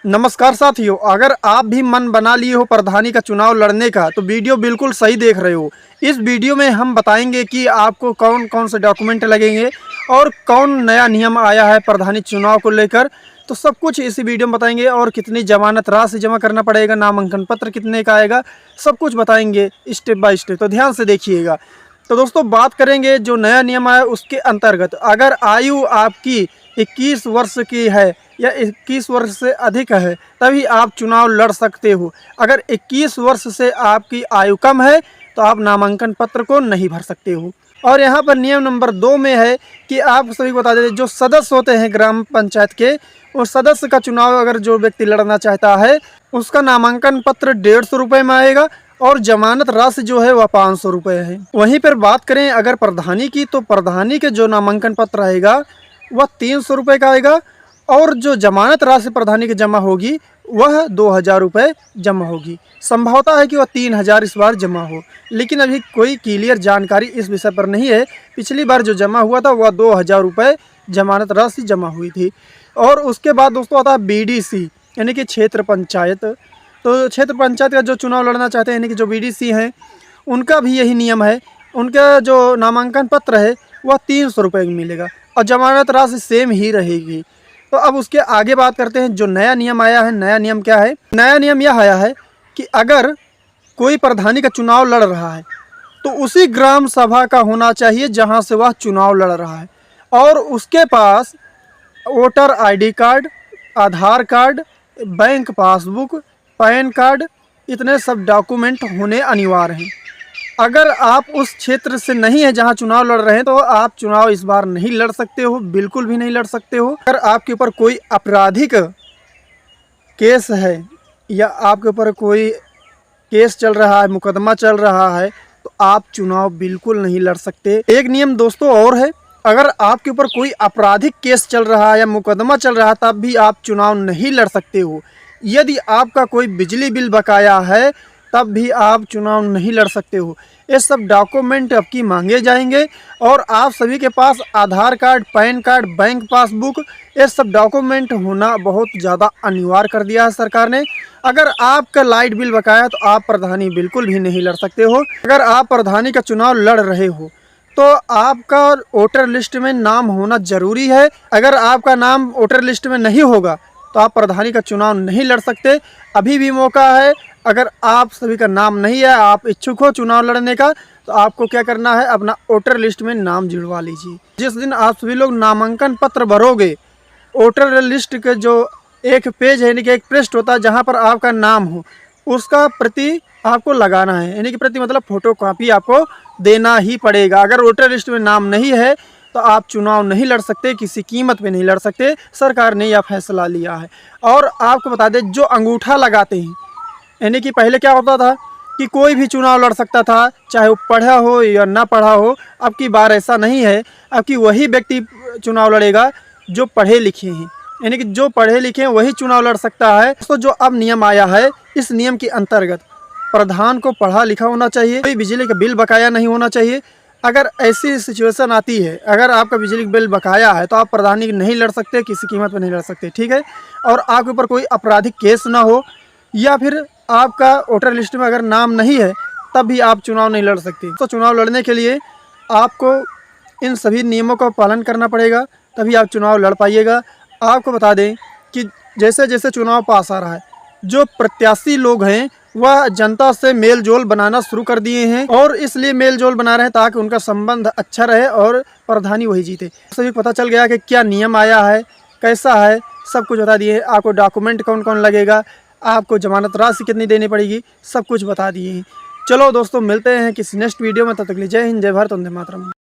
नमस्कार साथियों, अगर आप भी मन बना लिए हो प्रधानी का चुनाव लड़ने का तो वीडियो बिल्कुल सही देख रहे हो। इस वीडियो में हम बताएंगे कि आपको कौन कौन से डॉक्यूमेंट लगेंगे और कौन नया नियम आया है प्रधानी चुनाव को लेकर। तो सब कुछ इसी वीडियो में बताएंगे और कितनी जमानत राशि जमा करना पड़ेगा, नामांकन पत्र कितने का आएगा, सब कुछ बताएंगे स्टेप बाय स्टेप। तो ध्यान से देखिएगा। तो दोस्तों बात करेंगे जो नया नियम आया उसके अंतर्गत, अगर आयु आपकी 21 वर्ष की है या 21 वर्ष से अधिक है तभी आप चुनाव लड़ सकते हो। अगर 21 वर्ष से आपकी आयु कम है तो आप नामांकन पत्र को नहीं भर सकते हो। और यहाँ पर नियम नंबर 2 में है कि आप सभी को बता देते, जो सदस्य होते हैं ग्राम पंचायत के, उस सदस्य का चुनाव अगर जो व्यक्ति लड़ना चाहता है उसका नामांकन पत्र 150 रुपये में आएगा और जमानत राशि जो है वह 500 रुपये है। वहीं पर बात करें अगर प्रधानी की, तो प्रधानी के जो नामांकन पत्र आएगा वह 300 रुपये का आएगा और जो जमानत राशि प्रधानी की जमा होगी वह 2000 रुपये जमा होगी। संभवता है कि वह 3000 इस बार जमा हो, लेकिन अभी कोई क्लियर जानकारी इस विषय पर नहीं है। पिछली बार जो जमा हुआ था वह 2000 रुपये जमानत राशि जमा हुई थी। और उसके बाद दोस्तों आता है BDC यानी कि क्षेत्र पंचायत। तो क्षेत्र पंचायत का जो चुनाव लड़ना चाहते हैं यानी कि जो BDC हैं उनका भी यही नियम है। उनका जो नामांकन पत्र है वह 300 रुपये में मिलेगा और जमानत राशि सेम ही रहेगी। तो अब उसके आगे बात करते हैं जो नया नियम आया है। नया नियम क्या है? नया नियम यह आया है कि अगर कोई प्रधानी का चुनाव लड़ रहा है तो उसी ग्राम सभा का होना चाहिए जहां से वह चुनाव लड़ रहा है और उसके पास voter ID card, Aadhaar card, bank passbook, PAN card, इतने सब डॉक्यूमेंट होने अनिवार्य हैं। अगर आप उस क्षेत्र से नहीं है जहां चुनाव लड़ रहे हैं तो आप चुनाव इस बार नहीं लड़ सकते हो, बिल्कुल भी नहीं लड़ सकते हो। अगर आपके ऊपर कोई आपराधिक केस है या आपके ऊपर कोई केस चल रहा है, मुकदमा चल रहा है, तो आप चुनाव बिल्कुल नहीं लड़ सकते। एक नियम दोस्तों और है, अगर आपके ऊपर कोई आपराधिक केस चल रहा है या मुकदमा चल रहा है तब भी आप चुनाव नहीं लड़ सकते हो। यदि आपका कोई बिजली बिल बकाया है तब भी आप चुनाव नहीं लड़ सकते हो। ये सब डॉक्यूमेंट आपकी मांगे जाएंगे और आप सभी के पास Aadhaar card, PAN card, bank passbook, ये सब डॉक्यूमेंट होना बहुत ज़्यादा अनिवार्य कर दिया है सरकार ने। अगर आपका लाइट बिल बकाया तो आप प्रधानी बिल्कुल भी नहीं लड़ सकते हो। अगर आप प्रधानी का चुनाव लड़ रहे हो तो आपका वोटर लिस्ट में नाम होना ज़रूरी है। अगर आपका नाम वोटर लिस्ट में नहीं होगा तो आप प्रधानी का चुनाव नहीं लड़ सकते। अभी भी मौका है। अगर आप सभी का नाम नहीं है, आप इच्छुक हो चुनाव लड़ने का, तो आपको क्या करना है, अपना वोटर लिस्ट में नाम जुड़वा लीजिए। जिस दिन आप सभी लोग नामांकन पत्र भरोगे, वोटर लिस्ट के जो एक पेज है यानी कि एक पृष्ठ होता है जहां पर आपका नाम हो, उसका प्रति आपको लगाना है, यानी कि प्रति मतलब फोटो कॉपी आपको देना ही पड़ेगा। अगर वोटर लिस्ट में नाम नहीं है तो आप चुनाव नहीं लड़ सकते, किसी कीमत पे नहीं लड़ सकते। सरकार ने यह फैसला लिया है। और आपको बता दें, जो अंगूठा लगाते हैं, यानी कि पहले क्या होता था कि कोई भी चुनाव लड़ सकता था, चाहे वो पढ़ा हो या ना पढ़ा हो। अब की बार ऐसा नहीं है। अब की वही व्यक्ति चुनाव लड़ेगा जो पढ़े लिखे हैं, यानी कि जो पढ़े लिखे हैं वही चुनाव लड़ सकता है। तो जो अब नियम आया है, इस नियम के अंतर्गत प्रधान को पढ़ा लिखा होना चाहिए, कोई बिजली का बिल बकाया नहीं होना चाहिए। अगर ऐसी सिचुएशन आती है, अगर आपका बिजली बिल बकाया है तो आप प्रधानी नहीं लड़ सकते, किसी कीमत पर नहीं लड़ सकते, ठीक है। और आपके ऊपर कोई आपराधिक केस ना हो या फिर आपका वोटर लिस्ट में अगर नाम नहीं है तब भी आप चुनाव नहीं लड़ सकते। तो चुनाव लड़ने के लिए आपको इन सभी नियमों का पालन करना पड़ेगा, तभी आप चुनाव लड़ पाइएगा। आपको बता दें कि जैसे जैसे चुनाव पास आ रहा है, जो प्रत्याशी लोग हैं वह जनता से मेल जोल बनाना शुरू कर दिए हैं और इसलिए मेल जोल बना रहे हैं ताकि उनका संबंध अच्छा रहे और प्रधानी वही जीते। सभी पता चल गया कि क्या नियम आया है, कैसा है, सब कुछ बता दिए। आपको डॉक्यूमेंट कौन कौन लगेगा, आपको जमानत राशि कितनी देनी पड़ेगी, सब कुछ बता दिए हैं। चलो दोस्तों, मिलते हैं किसी नेक्स्ट वीडियो में। तब तक के लिए जय हिंद, जय भारत, वंदे मातरम।